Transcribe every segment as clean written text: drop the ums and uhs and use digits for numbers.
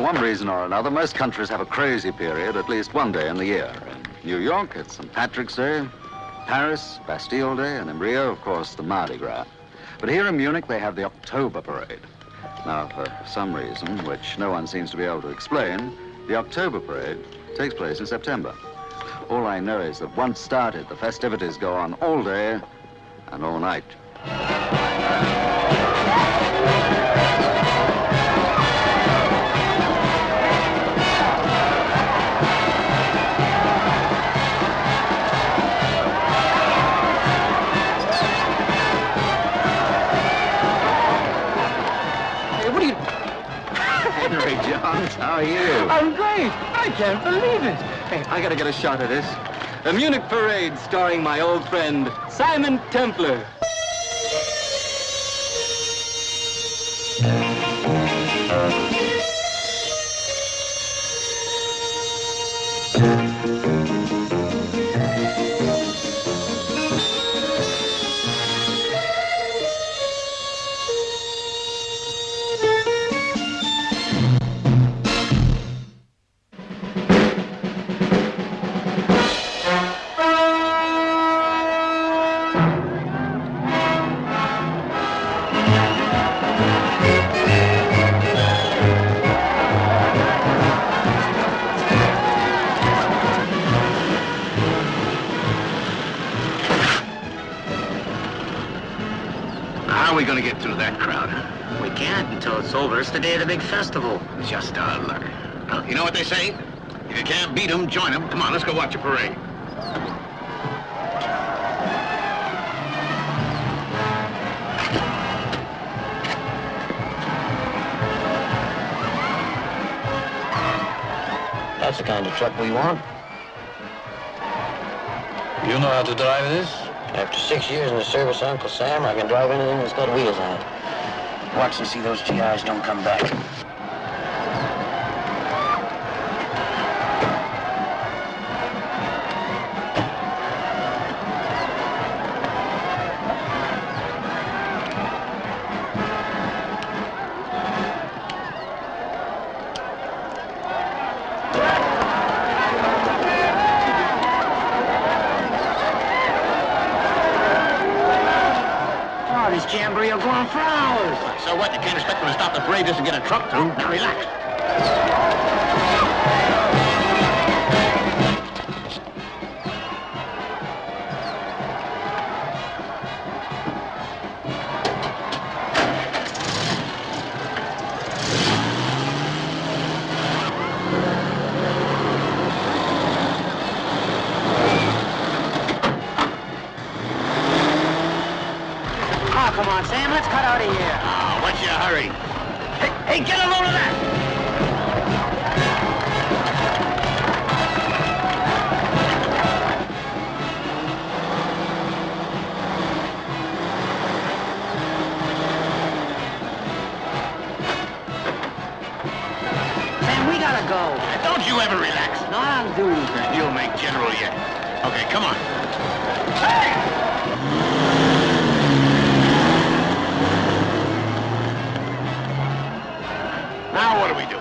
one reason or another, most countries have a crazy period at least one day in the year. In New York, it's St. Patrick's Day, Paris, Bastille Day, and in Rio, of course, the Mardi Gras. But here in Munich, they have the October Parade. Now, for some reason, which no one seems to be able to explain, the October Parade takes place in September. All I know is that once started, the festivities go on all day and all night. Henry Johns, how are you? I'm great. I can't believe it. Hey, I gotta get a shot of this. The Munich Parade starring my old friend, Simon Templar. How are we going to get through that crowd? We can't until it's over. It's the day of the big festival. Just our luck. Well, you know what they say? If you can't beat them, join them. Come on, let's go watch a parade. That's the kind of truck we want. You know how to drive this? After 6 years in the service of Uncle Sam, I can drive anything that's got wheels on it. Watch and see those GIs don't come back. This jamboree will go on for hours. So what? You can't expect them to stop the parade just to get a truck through. Now relax. Come on, Sam, let's cut out of here. Oh, what's your hurry? Hey, get a load of that! Sam, we gotta go. Don't you ever relax. Not on duty. You'll make general yet. Okay, come on. Hey! Now what do we do?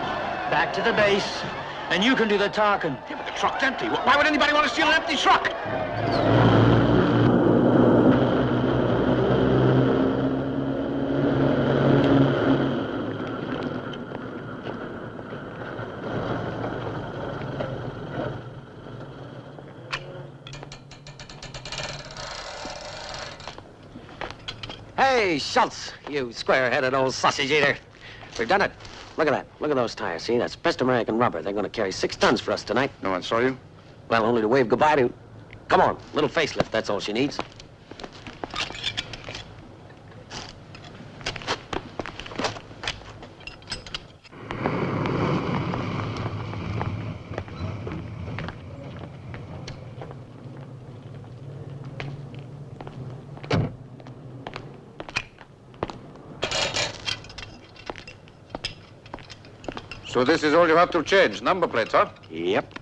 Back to the base, and you can do the talking. Yeah, but the truck's empty. Why would anybody want to steal an empty truck? Hey, Schultz, you square-headed old sausage eater. We've done it. Look at that. Look at those tires. See, that's best American rubber. They're going to carry 6 tons for us tonight. No one saw you? Well, only to wave goodbye to. Come on, little facelift, that's all she needs. So this is all you have to change, number plates, huh? Yep.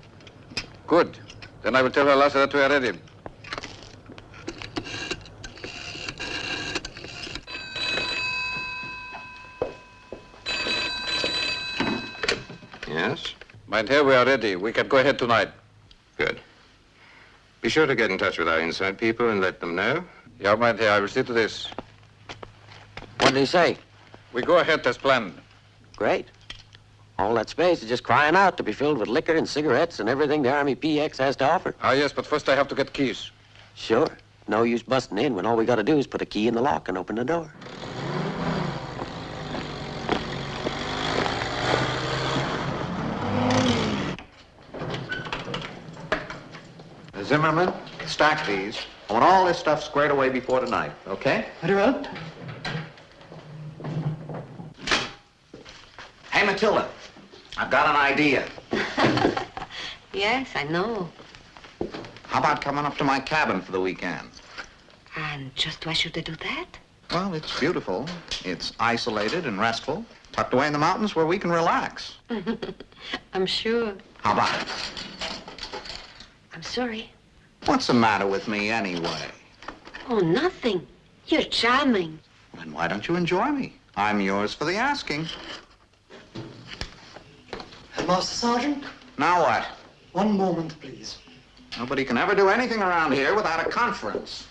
Good. Then I will tell Lasse that we are ready. Yes? Mein Herr, we are ready. We can go ahead tonight. Good. Be sure to get in touch with our inside people and let them know. Ja, mein Herr, I will see to this. What did he say? We go ahead as planned. Great. All that space is just crying out to be filled with liquor and cigarettes and everything the Army PX has to offer. Ah, yes, but first I have to get keys. Sure. No use busting in when all we got to do is put a key in the lock and open the door. Zimmerman, stack these. I want all this stuff squared away before tonight, okay? Very well. Hey, Matilda, I've got an idea. Yes, I know. How about coming up to my cabin for the weekend? And just why should they do that? Well, it's beautiful. It's isolated and restful, tucked away in the mountains where we can relax. I'm sure. How about it? I'm sorry. What's the matter with me anyway? Oh, nothing. You're charming. Then why don't you enjoy me? I'm yours for the asking. Headmaster Sergeant, Now what? one moment, please. Nobody can ever do anything around here without a conference.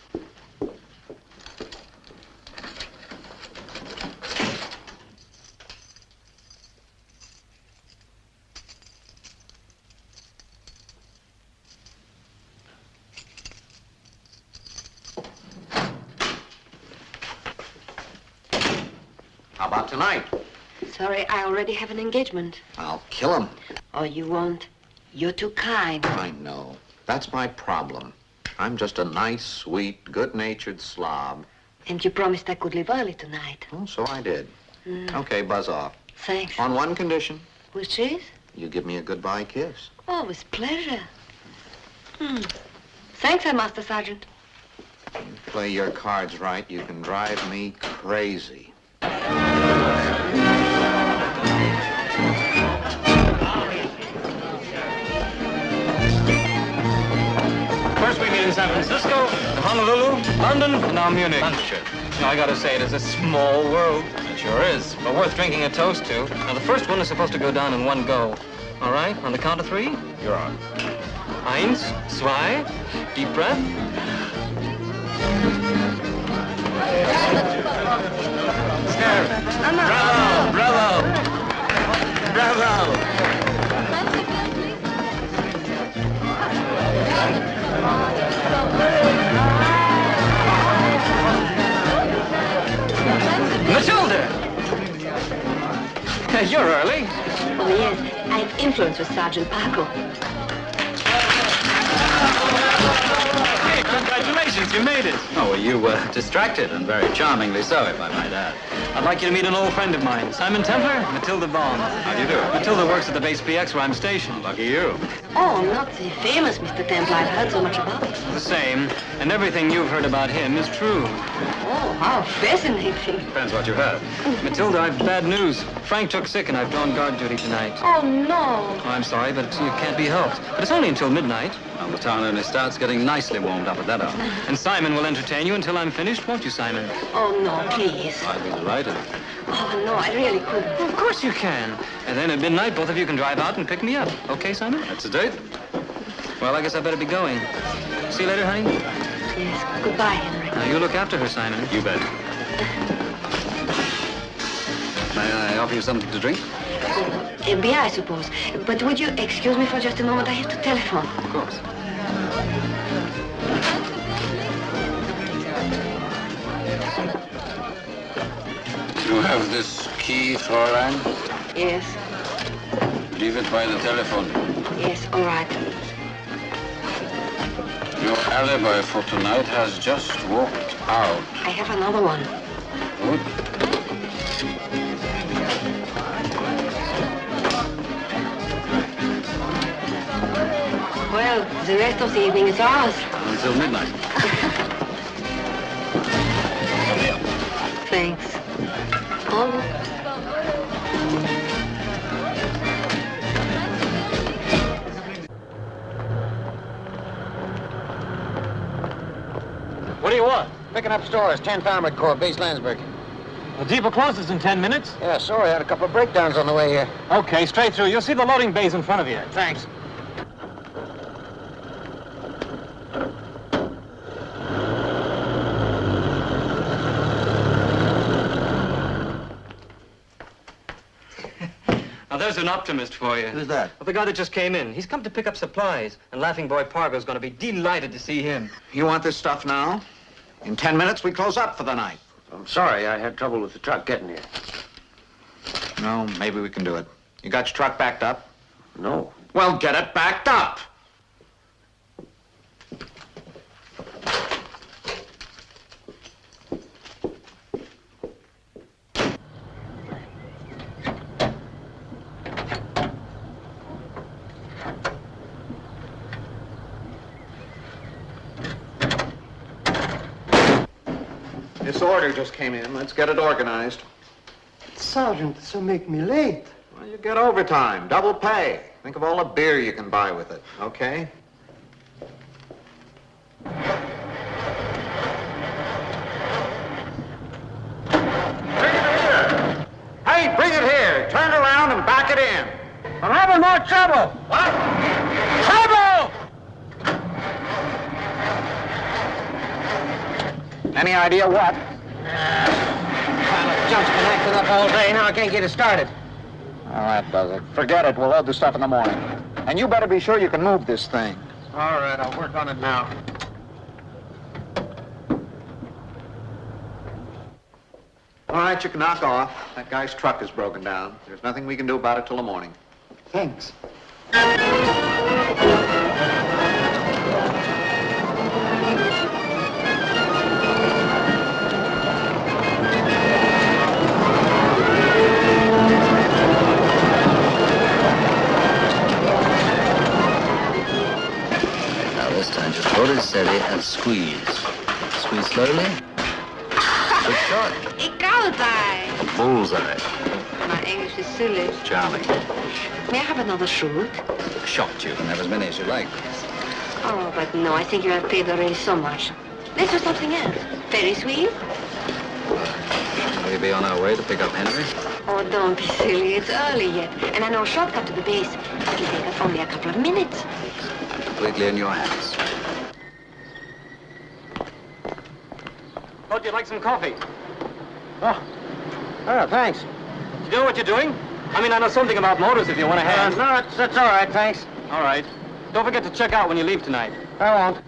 How about tonight? Sorry, I already have an engagement. I'll kill him. Oh, you won't. You're too kind. I know. That's my problem. I'm just a nice, sweet, good-natured slob. And you promised I could leave early tonight. Oh, so I did. Okay, buzz off. Thanks. On one condition. Which is? You give me a goodbye kiss. Oh, with pleasure. Thanks, Master Sergeant. Play your cards right, you can drive me crazy. First we meet in San Francisco, then Honolulu, London, and now Munich. You know, I gotta say, it is a small world. It sure is, but worth drinking a toast to. Now, the first one is supposed to go down in one go. All right, on the count of three, you're on. Eins, zwei, deep breath. Bravo, bravo, bravo. Matilda! You're early. Oh, yes. I have influence with Sergeant Paco. Hey, congratulations, you made it. Oh, well, you were distracted, and very charmingly so, if I might add. I'd like you to meet an old friend of mine, Simon Templar, Matilda Bond. How do you do? Matilda works at the base PX where I'm stationed. Lucky you. Oh, not the famous Mr. Templar. I've heard so much about it. The same, and everything you've heard about him is true. Oh, how fascinating. Depends what you heard. Matilda, I've bad news. Frank took sick and I've drawn guard duty tonight. Oh, no. Oh, I'm sorry, but you can't be helped. But it's only until midnight. Well, the town only starts getting nicely warmed up at that hour. And Simon will entertain you until I'm finished, won't you, Simon? Oh, no, please. I'd be delighted. Oh, no, I really couldn't. Well, of course you can. And then at midnight, both of you can drive out and pick me up. Okay, Simon? That's a date. Well, I guess I better be going. See you later, honey. Yes, goodbye, Henry. Now, you look after her, Simon. You bet. May I offer you something to drink? Beer, I suppose. But would you excuse me for just a moment? I have to telephone. Of course. You have this key, Fräulein? Yes, Leave it by the telephone. yes, all right. Your alibi for tonight has just walked out. I have another one. Good. Well, the rest of the evening is ours. Until midnight. Thanks. Oh, What do you want? Picking up stores, 10th Armored Corps, base Landsberg. The depot closes in 10 minutes. Yeah, sorry, I had a couple of breakdowns on the way here. Okay, straight through. You'll see the loading bays in front of you. Thanks. Now, there's an optimist for you. Who's that? Well, the guy that just came in. He's come to pick up supplies, and Laughing Boy Pargo's going to be delighted to see him. You want this stuff now? In 10 minutes, we close up for the night. I'm sorry, I had trouble with the truck getting here. No, maybe we can do it. You got your truck backed up? No. Well, get it backed up. This order just came in. Let's get it organized. Sergeant, this will make me late. Well, you get overtime, double pay. Think of all the beer you can buy with it, okay? Bring it here! Hey, bring it here! Turn around and back it in. I'm having more trouble. What? Trouble! Any idea what? Jump's been acting up all day. Now I can't get it started. Oh, that does it. Forget it. We'll load the stuff in the morning. And you better be sure you can move this thing. All right, I'll work on it now. All right, you can knock off. That guy's truck is broken down. There's nothing we can do about it till the morning. Thanks. Now this time, just hold it steady and squeeze. Squeeze slowly. Good shot. Ik hou bij. A bullseye. My English is silly. Charming. May I have another shoot? Shocked you. You can have as many as you like. Oh, but no, I think you have paid already so much. Let's do something else. Ferris wheel? Will we be on our way to pick up Henry? Oh, don't be silly. It's early yet. And I know a shortcut to the base. It'll take us only a couple of minutes. I'm completely in your hands. Thought you'd like some coffee. Oh, thanks. You know what you're doing? I mean, I know something about motors if you want a hand. No, that's all right, thanks. All right. Don't forget to check out when you leave tonight. I won't.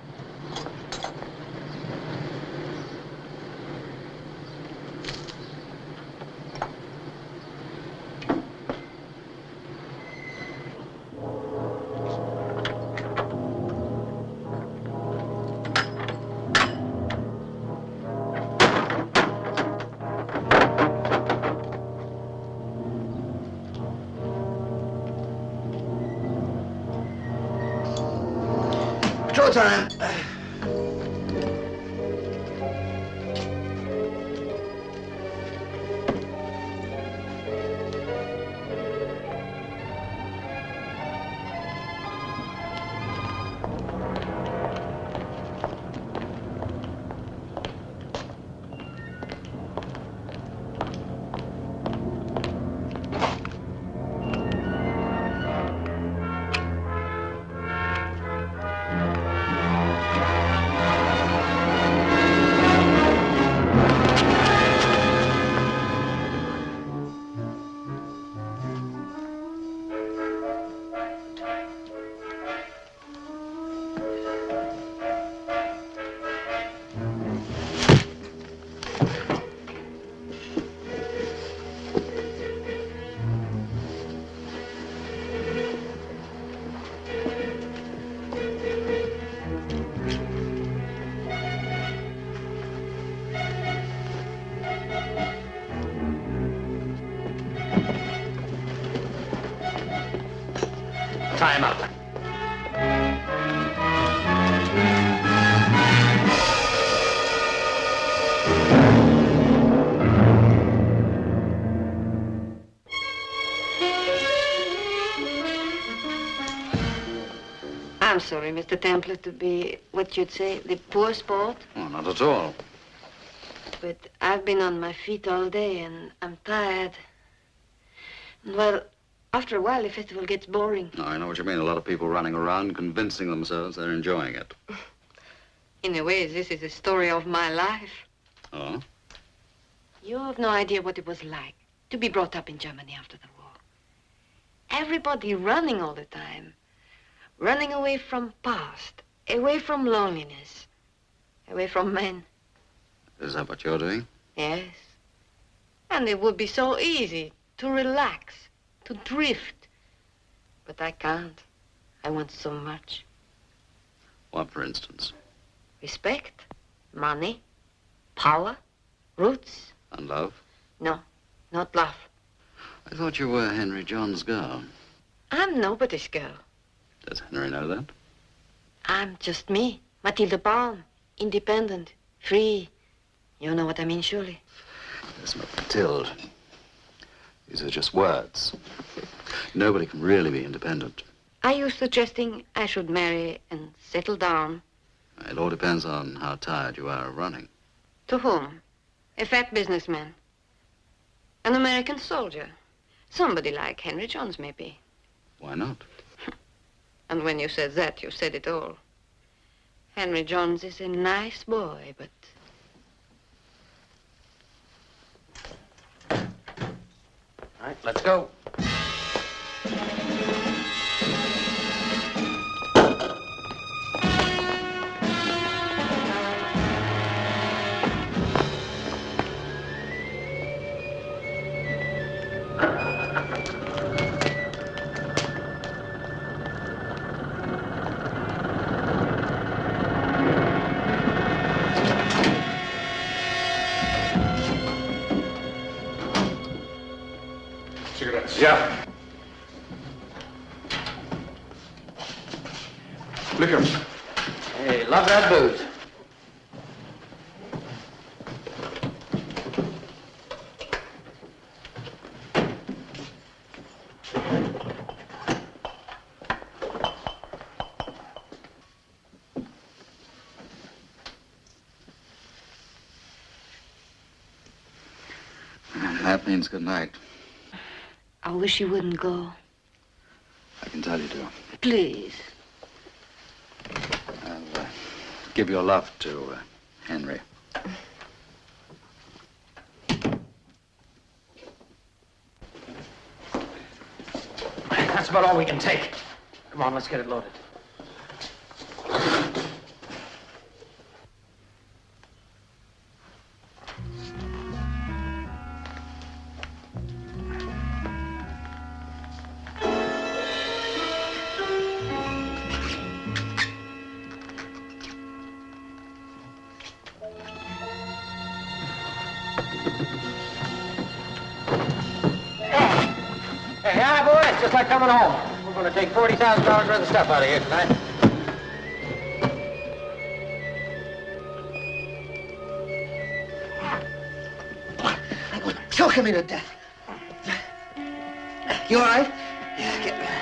Patrol time. Time up. I'm sorry, Mr. Templar, to be, what you'd say, the poor sport. Oh, not at all. but I've been on my feet all day and I'm tired. Well, after a while, the festival gets boring. No, I know what you mean. A lot of people running around convincing themselves they're enjoying it. In a way, this is the story of my life. Oh? You have no idea what it was like to be brought up in Germany after the war. Everybody running all the time. Running away from past, away from loneliness, away from men. Is that what you're doing? Yes. And it would be so easy to relax, to drift. But I can't. I want so much. What, for instance? Respect, money, power, roots. And love? No, not love. I thought you were Henry John's girl. I'm nobody's girl. Does Henry know that? I'm just me, Matilda Baum, independent, free. You know what I mean, surely. Yes, but Matilde. These are just words. Nobody can really be independent. Are you suggesting I should marry and settle down? It all depends on how tired you are of running. To whom? A fat businessman? An American soldier? Somebody like Henry Johns, maybe. Why not? And when you said that, you said it all. Henry Johns is a nice boy, but... All right, let's go. Yeah. Liquor. Hey, love that booze. That means good night. I wish you wouldn't go. I can tell you to. Please. I'll give your love to Henry. That's about all we can take. Come on, let's get it loaded. Hey, hi, boys. Just like coming home. We're going to take $40,000 worth of stuff out of here tonight. Choking me to death. You all right? Yeah, get ready.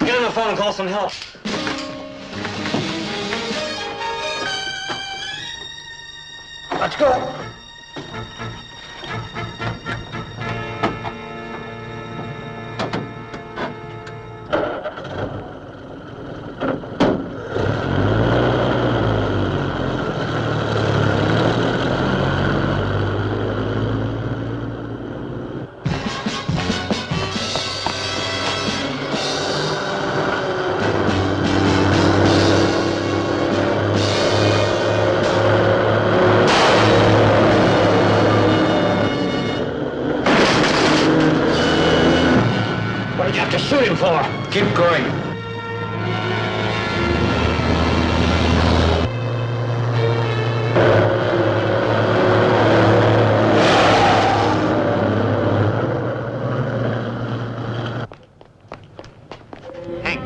Get on the phone and call some help. Let's go. What did you have to shoot him for? Keep going. Hank.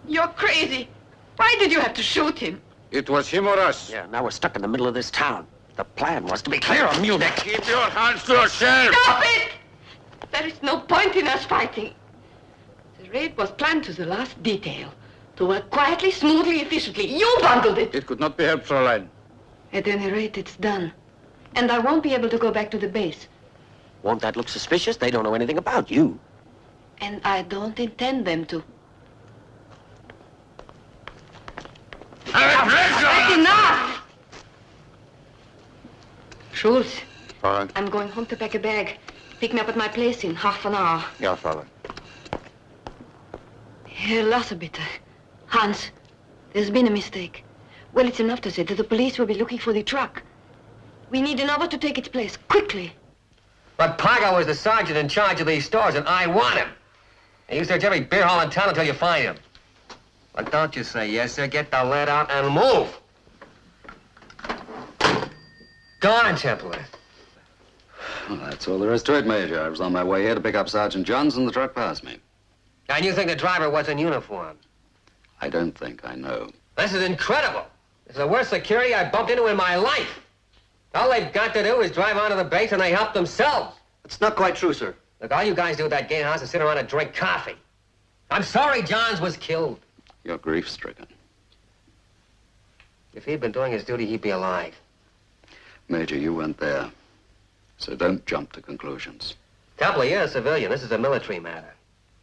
You're crazy. Why did you have to shoot him? It was him or us. Yeah, now we're stuck in the middle of this town. The plan was to be clear of Munich. Keep your hands to yourself. Stop it! There is no point in us fighting. The raid was planned to the last detail. To work quietly, smoothly, efficiently. You bungled it. It could not be helped, Fräulein. At any rate, it's done. And I won't be able to go back to the base. Won't that look suspicious? They don't know anything about you. And I don't intend them to. Enough! Schultz, Fräulein. I'm going home to pack a bag. Pick me up at my place in half an hour. Ja, Fräulein. Herr Lassebitter. Hans, there's been a mistake. Well, it's enough to say that the police will be looking for the truck. We need another to take its place, quickly. But Pago is the sergeant in charge of these stores, and I want him. And you search every beer hall in town until you find him. But don't you say yes, sir. Get the lead out and move. Go on, Templar. Well, that's all there is to it, Major. I was on my way here to pick up Sergeant Johns, and the truck passed me. And you think the driver was in uniform? I don't think I know. This is incredible. This is the worst security I bumped into in my life. All they've got to do is drive onto the base and they help themselves. It's not quite true, sir. Look, all you guys do at that gatehouse is sit around and drink coffee. I'm sorry Johns was killed. You're grief-stricken. If he'd been doing his duty, he'd be alive. Major, you went there. So don't jump to conclusions. Templar, you're a civilian. This is a military matter.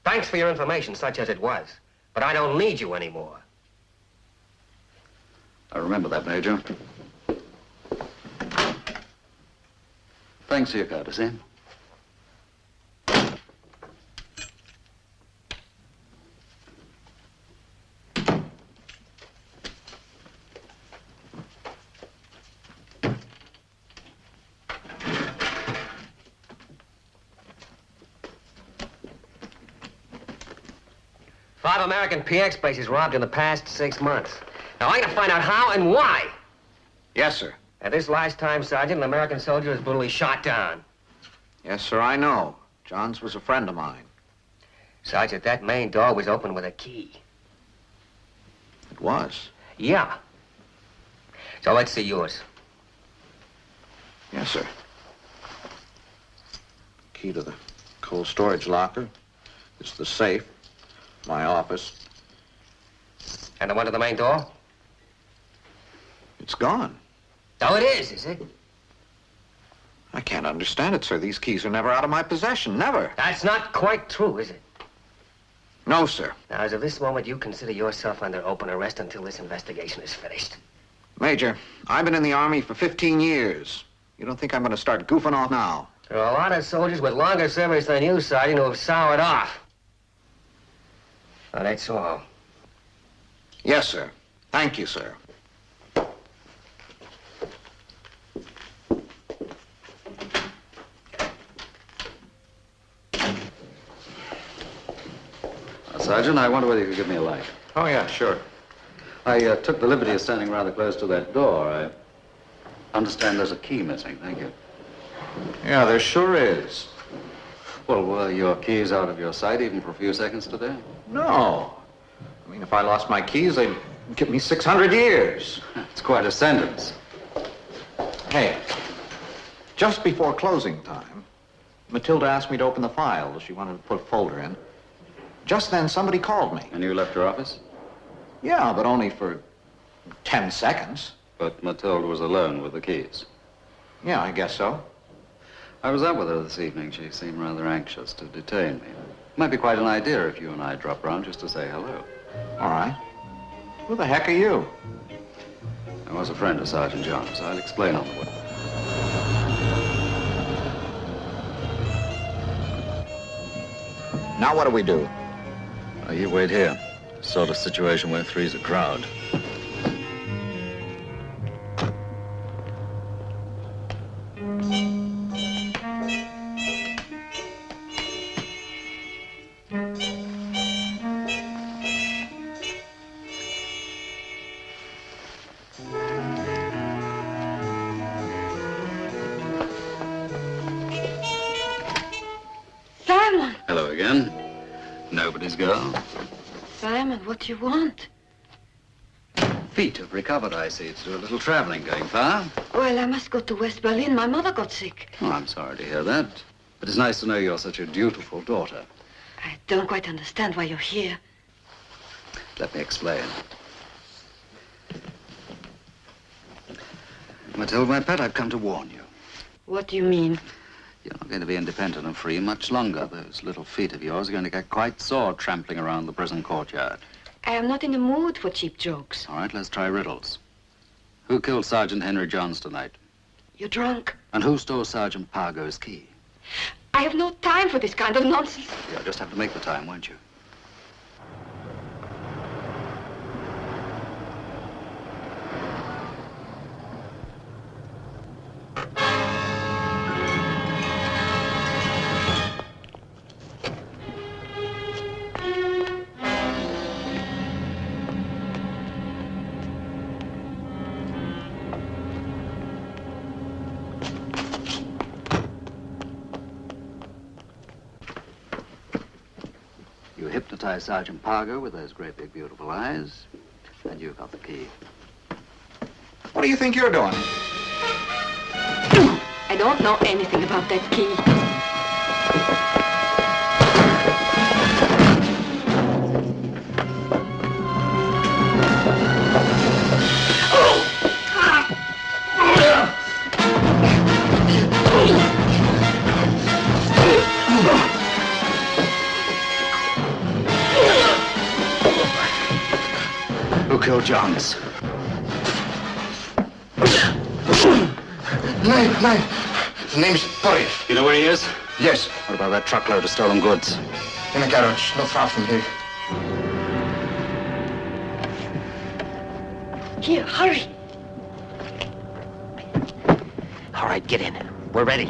Thanks for your information, such as it was. But I don't need you anymore. I remember that, Major. Thanks for your courtesy. Five American PX bases robbed in the past 6 months. Now, I'm gonna find out how and why. Yes, sir. And this last time, Sergeant, an American soldier was brutally shot down. Yes, sir, I know. Johns was a friend of mine. Sergeant, that main door was open with a key. It was. Yeah. So let's see yours. Yes, sir. Key to the cold storage locker. It's the safe. My office. And the one to the main door? It's gone. Oh, it is it? I can't understand it, sir. These keys are never out of my possession. Never. That's not quite true, is it? No, sir. Now, as of this moment, you consider yourself under open arrest until this investigation is finished. Major, I've been in the Army for 15 years. You don't think I'm going to start goofing off now? There are a lot of soldiers with longer service than you, Sergeant, who have soured off. Well, that's all. Yes, sir. Thank you, sir. Sergeant, I wonder whether you could give me a light. Oh, yeah, sure. I took the liberty of standing rather close to that door. I understand there's a key missing. Thank you. Yeah, there sure is. Well, were your keys out of your sight even for a few seconds today? No. I mean, if I lost my keys, they'd give me 600 years. It's quite a sentence. Hey, just before closing time, Matilda asked me to open the file. She wanted to put a folder in. Just then, somebody called me. And you left your office? Yeah, but only for 10 seconds. But Matilda was alone with the keys. Yeah, I guess so. I was out with her this evening. She seemed rather anxious to detain me. Might be quite an idea if you and I drop round just to say hello. All right. Who the heck are you? I was a friend of Sergeant Johns. I'll explain on the way. Now what do we do? You wait here. Sort of situation where three's a crowd. Simon! Hello again. Nobody's girl. Simon, what do you want? Feet have recovered, I see. To do a little traveling. Going far? Well, I must go to West Berlin. My mother got sick. Oh, I'm sorry to hear that. But it's nice to know you're such a dutiful daughter. I don't quite understand why you're here. Let me explain. Matilda, my pet, I've come to warn you. What do you mean? You're not going to be independent and free much longer. Those little feet of yours are going to get quite sore trampling around the prison courtyard. I am not in the mood for cheap jokes. All right, let's try riddles. Who killed Sergeant Henry Johns tonight? You're drunk. And who stole Sergeant Pargo's key? I have no time for this kind of nonsense. You'll just have to make the time, won't you? You hypnotized Sergeant Pargo with those great big beautiful eyes, and you got the key. What do you think you're doing? I don't know anything about that key. Who killed Johns? Name. His name's Boris. You know where he is? Yes, What about that truckload of stolen goods? in a garage, not far from here. Here, hurry. All right, get in. We're ready.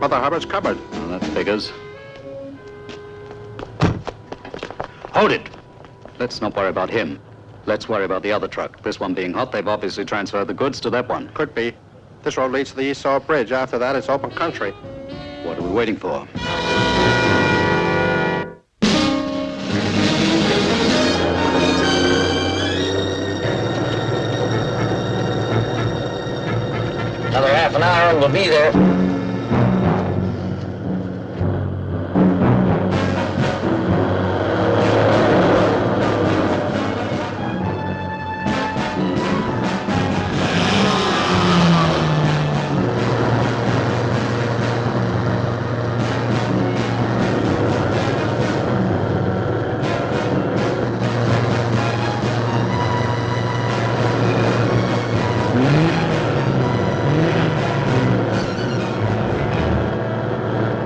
Mother Hubbard's cupboard. Well, that figures. Hold it! Let's not worry about him. Let's worry about the other truck. This one being hot, they've obviously transferred the goods to that one. Could be. This road leads to the East Saw Bridge. After that, it's open country. What are we waiting for? Another half an hour and we'll be there.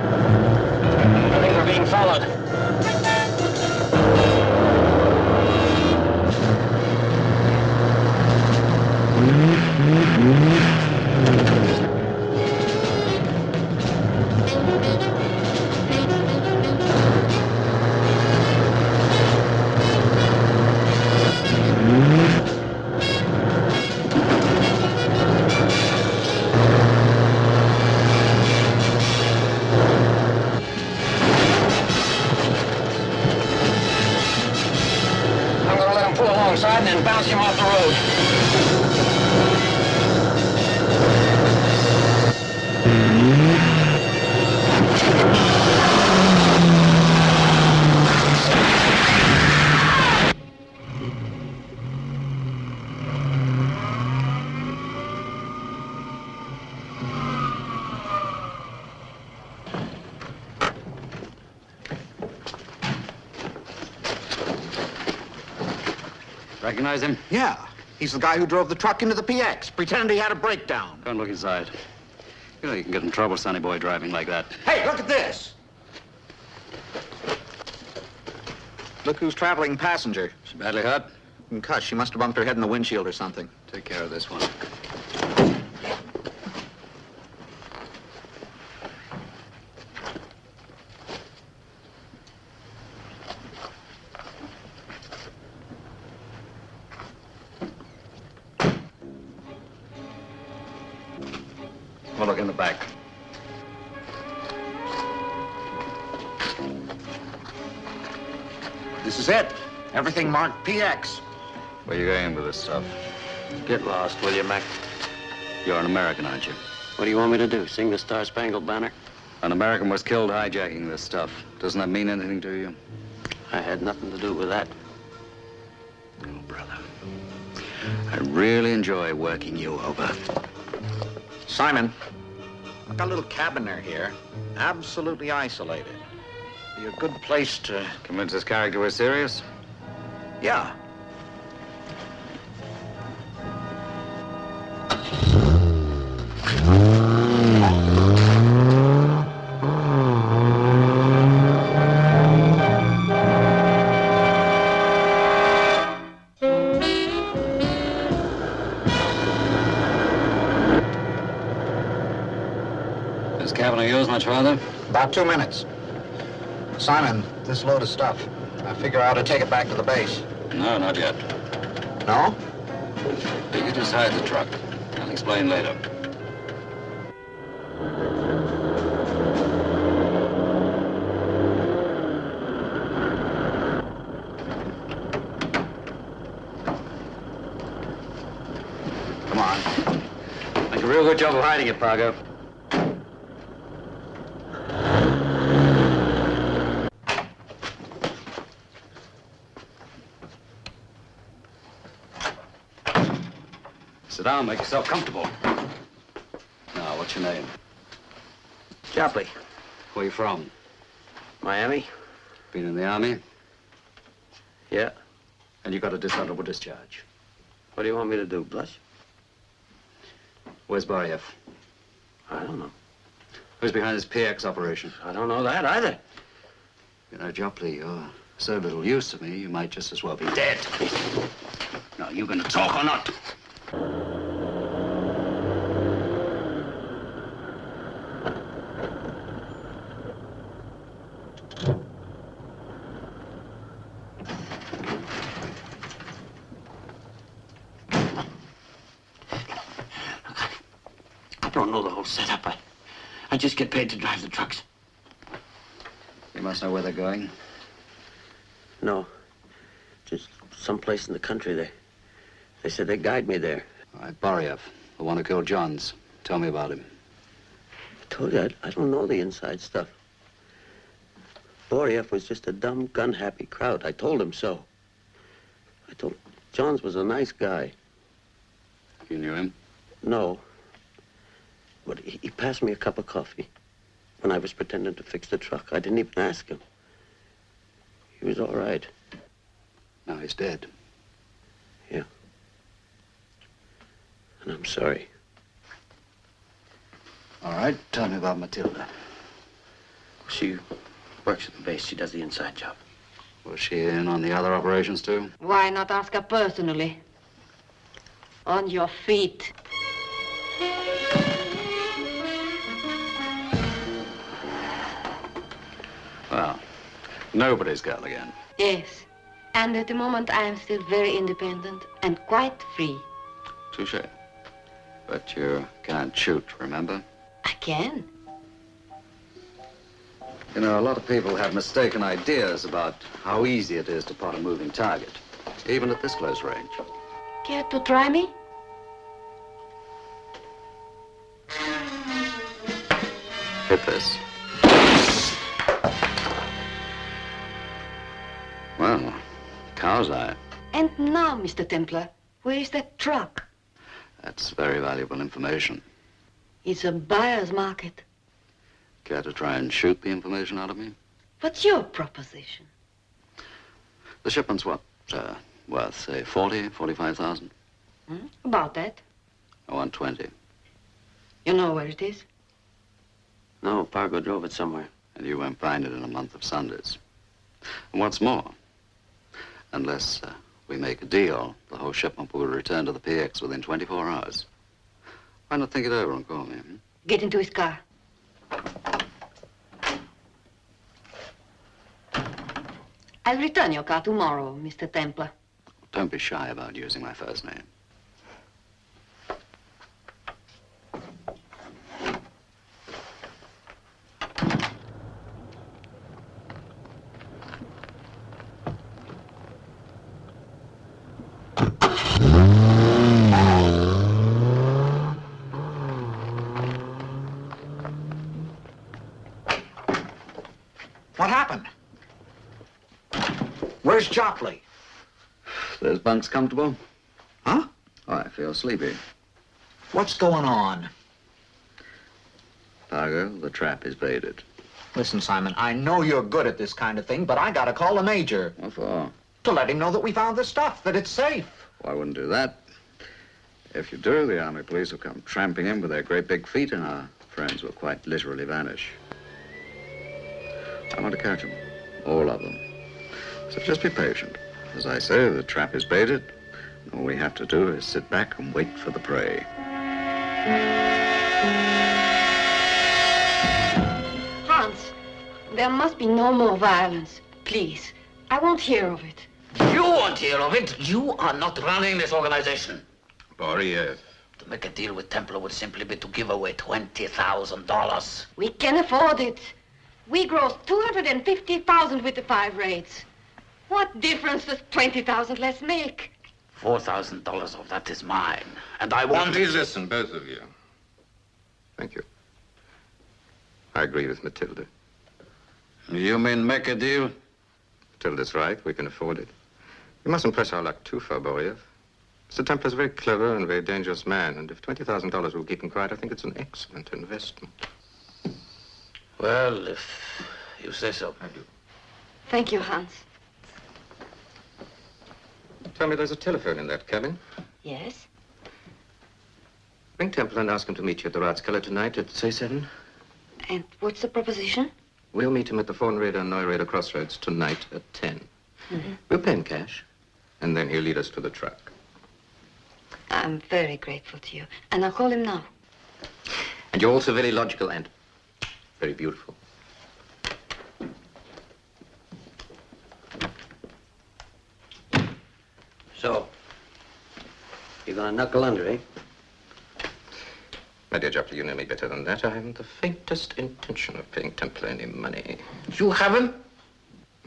I think we're being followed. I'm gonna let him pull alongside and then bounce him off the road. Recognize him? Yeah. He's the guy who drove the truck into the PX, pretended he had a breakdown. Go and look inside. You know you can get in trouble, sonny boy, driving like that. Hey, look at this. Look who's traveling passenger. She badly hurt? Cut. She must have bumped her head in the windshield or something. Take care of this one. We'll look in the back. This is it. Everything marked PX. Where you going with this stuff? Get lost, will you, Mac? You're an American, aren't you? What do you want me to do, sing the Star-Spangled Banner? An American was killed hijacking this stuff. Doesn't that mean anything to you? I had nothing to do with that. Oh, brother. I really enjoy working you over. Simon, I've got a little cabin here, absolutely isolated. Be a good place to... Convince this character we're serious? Yeah. This cabin of yours much farther? About 2 minutes. Simon, this load of stuff, I figure I ought to take it back to the base. No, not yet. No? You can just hide the truck. I'll explain later. Come on. Make a real good job of hiding it, Pargo. Sit down, make yourself comfortable. Now, what's your name? Jopley. Where you from? Miami? Been in the Army? Yeah. And you got a dishonorable discharge. What do you want me to do, blush? Where's Bariev? I don't know. Who's behind this PX operation? I don't know that either. You know, Jopley, you're so little use to me, you might just as well be dead. Now, you gonna talk or not? I don't know the whole setup. I just get paid to drive the trucks. You must know where they're going. No. Just someplace in the country. They said they'd guide me there. All right, Bariev, the one who killed Johns. Tell me about him. I told you, I don't know the inside stuff. Boriev was just a dumb, gun-happy crowd. I told him so. I told Johns was a nice guy. You knew him? No. But he passed me a cup of coffee when I was pretending to fix the truck. I didn't even ask him. He was all right. Now he's dead. Yeah. And I'm sorry. All right, tell me about Matilda. She works at the base. She does the inside job. Was she in on the other operations, too? Why not ask her personally? On your feet. Well, nobody's girl again. Yes. And at the moment, I am still very independent and quite free. Touché. But you can't shoot, remember? I can. You know, a lot of people have mistaken ideas about how easy it is to pot a moving target, even at this close range. Care to try me? Hit this. Well, cow's eye. And now, Mr. Templar, where is that truck? That's very valuable information. It's a buyer's market. Care to try and shoot the information out of me? What's your proposition? The shipment's what, Worth, say, 40, 45,000. About that. I want 20. You know where it is? No, Pargo drove it somewhere. And you won't find it in a month of Sundays. And what's more, unless we make a deal, the whole shipment will return to the PX within 24 hours. Why not think it over and call me? Get into his car. I'll return your car tomorrow, Mr. Templar. Don't be shy about using my first name. What happened? Where's Jopley? Those bunks comfortable? Huh? Oh, I feel sleepy. What's going on? Pargo, the trap is baited. Listen, Simon, I know you're good at this kind of thing, but I gotta call the major What for? to let him know that we found the stuff, that it's safe. Well, I wouldn't do that. If you do, the army police will come tramping in with their great big feet, and our friends will quite literally vanish. I want to catch them. All of them. So just be patient. As I say, the trap is baited. All we have to do is sit back and wait for the prey. Hans, there must be no more violence. Please. I won't hear of it. You won't hear of it. You are not running this organization. Boriev. To make a deal with Templar would simply be to give away $20,000. We can afford it. We grossed $250,000 with the 5 raids. What difference does 20,000 less make? $4,000 of that is mine. And I want... Please listen, both of you. Thank you. I agree with Matilda. You mean make a deal? Matilda's right. We can afford it. We mustn't press our luck too far, Boriev. Mr. Templar's a very clever and very dangerous man, and if $20,000 will keep him quiet, I think it's an excellent investment. Well, if you say so. I do. Thank you, Hans. Tell me there's a telephone in that cabin. Yes? Ring Templar and ask him to meet you at the Ratskeller tonight at, say, 7. And what's the proposition? We'll meet him at the Vornreder and Neureder crossroads tonight at 10. We'll pay him cash, and then he'll lead us to the truck. I'm very grateful to you. And I'll call him now. And you're also very logical and very beautiful. So, you're gonna knuckle under, eh? My dear Jopley, you know me better than that. I haven't the faintest intention of paying Templar any money. You haven't?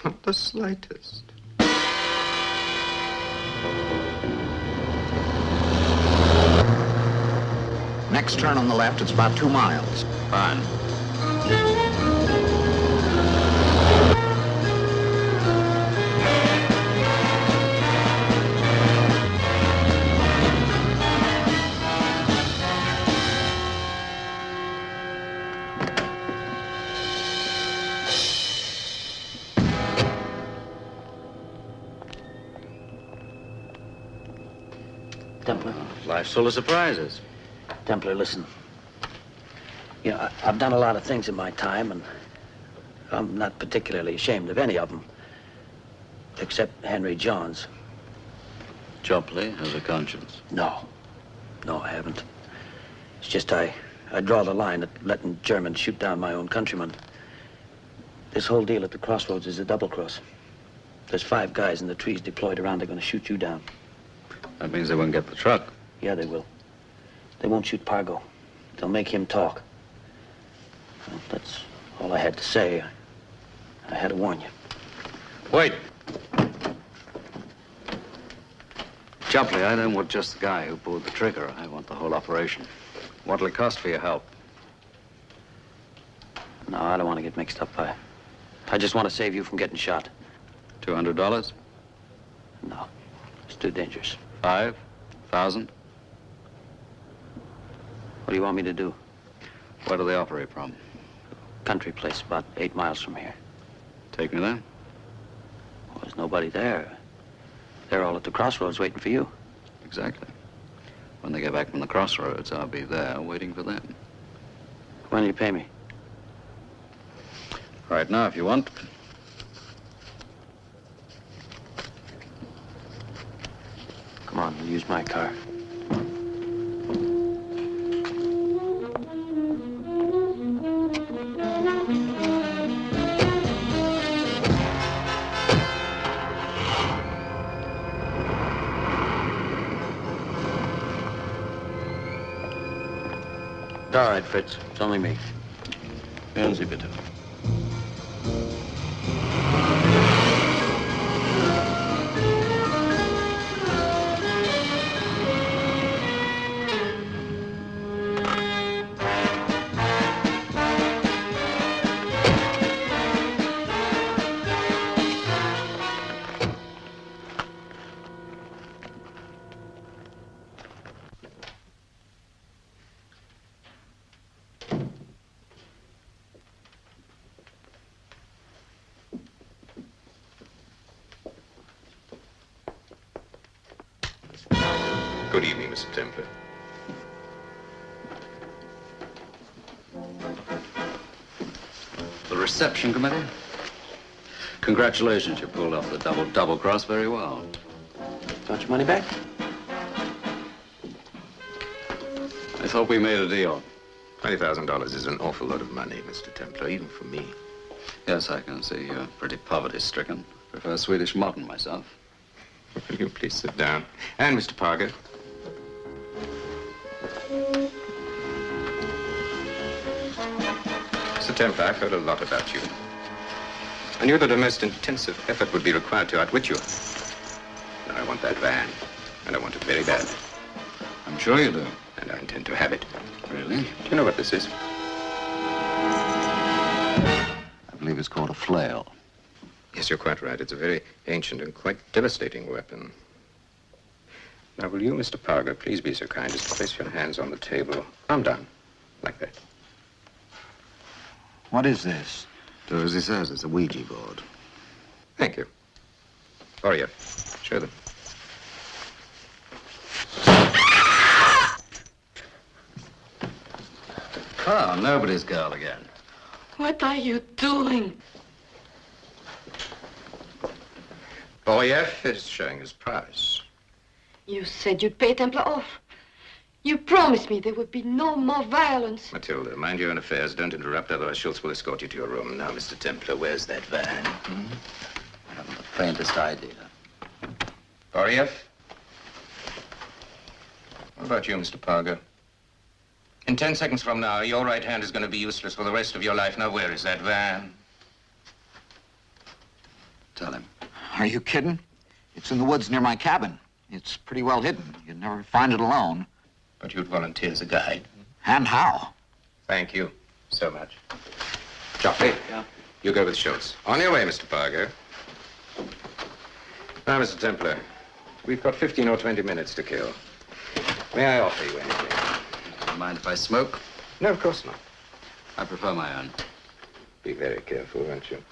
Not the slightest. Next turn on the left, it's about 2 miles. Fine. Templar. Life's full of surprises. Templar, listen. You know, I've done a lot of things in my time, and I'm not particularly ashamed of any of them, except Henry Johns. Jopley has a conscience. No, I haven't. It's just I draw the line at letting Germans shoot down my own countrymen. This whole deal at the crossroads is a double cross. There's 5 guys in the trees deployed around. They're going to shoot you down. That means they won't get the truck. Yeah, they will. They won't shoot Pargo. They'll make him talk. Well, that's all I had to say. I had to warn you. Wait. Jopley, I don't want just the guy who pulled the trigger. I want the whole operation. What'll it cost for your help? No, I don't want to get mixed up. I just want to save you from getting shot. $200? No, it's too dangerous. 5,000? What do you want me to do? Where do they operate from? Country place about 8 miles from here. Take me there. Well, there's nobody there. They're all at the crossroads waiting for you. Exactly. When they get back from the crossroads, I'll be there waiting for them. When do you pay me? Right now, if you want. Come on, we'll use my car. All right, Fritz. It's only me. Hören Sie bitte. Good evening, Mr. Templar. The reception committee? Congratulations, you pulled off the double cross very well. Want your money back? I thought we made a deal. $20,000 is an awful lot of money, Mr. Templar, even for me. Yes, I can see you're pretty poverty-stricken. Prefer Swedish mutton myself. Will you please sit down? And Mr. Parker. Mr. Templar, I've heard a lot about you. I knew that a most intensive effort would be required to outwit you. Now, I want that van, and I want it very bad. I'm sure you do. And I intend to have it. Really? Do you know what this is? I believe it's called a flail. Yes, you're quite right. It's a very ancient and quite devastating weapon. Now, will you, Mr. Parker, please be so kind as to place your hands on the table, palm down, like that. What is this? So as he says, it's a Ouija board. Thank you. Gloria, show them. Ah, nobody's girl again. What are you doing? Boyev is showing his prize. You said you'd pay Templar off. You promised me there would be no more violence. Matilda, mind your own affairs. Don't interrupt, otherwise Schultz will escort you to your room. Now, Mr. Templar, where's that van? I haven't the faintest idea. Boyev? What about you, Mr. Parker? In 10 seconds from now, your right hand is going to be useless for the rest of your life. Now, where is that van? Tell him. Are you kidding? It's in the woods near my cabin. It's pretty well hidden. You'd never find it alone. But you'd volunteer as a guide. And how? Thank you so much. Joffrey? Yeah? You go with Schultz. On your way, Mr. Parker. Now, Mr. Templar, we've got 15 or 20 minutes to kill. May I offer you anything? Mind if I smoke? No, of course not. I prefer my own. Be very careful, won't you?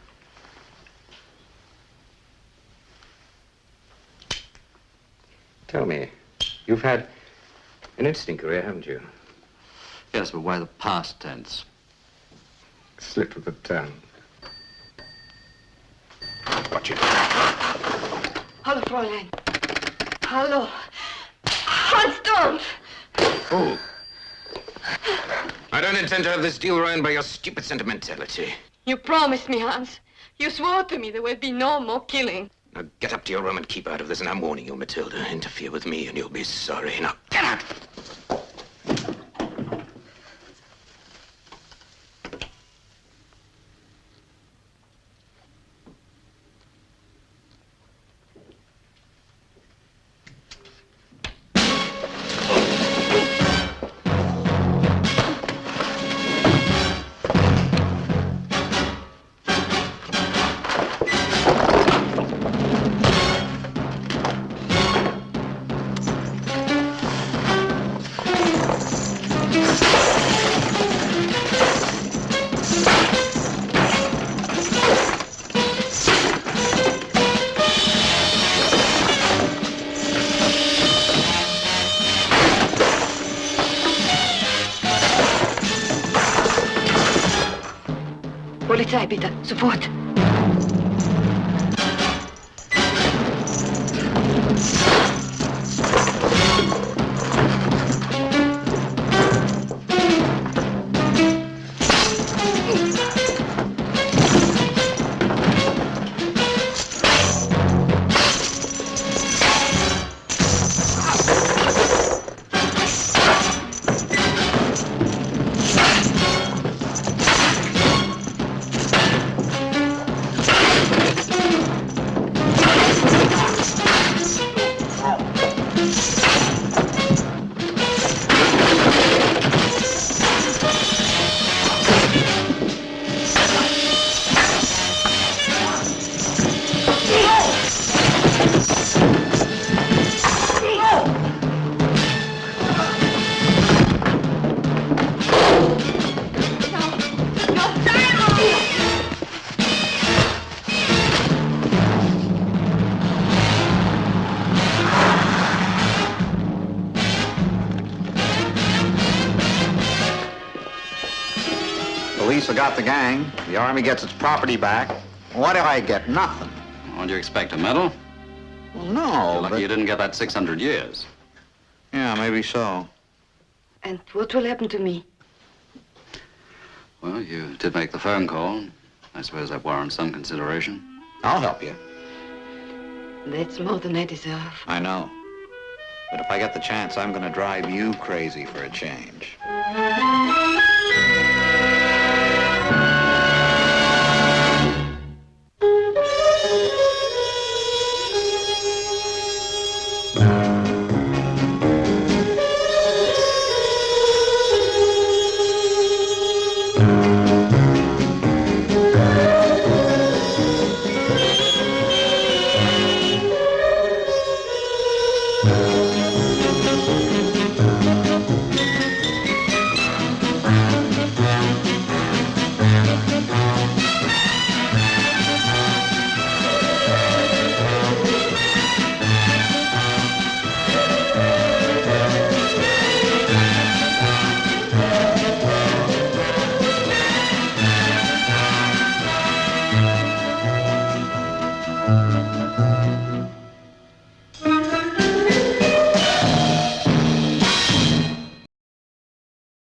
Tell me, you've had an interesting career, haven't you? Yes, but why the past tense? Slip of the tongue. Watch it. Hallo, Fräulein. Hallo. Hans, don't! Oh. I don't intend to have this deal ruined by your stupid sentimentality. You promised me, Hans. You swore to me there would be no more killing. Now get up to your room and keep out of this, and I'm warning you, Matilda. Interfere with me and you'll be sorry. Now get out! Polizei, bitte. Sofort. Police have got the gang. The Army gets its property back. What do I get? Nothing. What do you expect, a medal? Well, no, You're lucky but... you didn't get that 600 years. Yeah, maybe so. And what will happen to me? Well, you did make the phone call. I suppose that warrants some consideration. I'll help you. That's more than I deserve. I know. But if I get the chance, I'm going to drive you crazy for a change.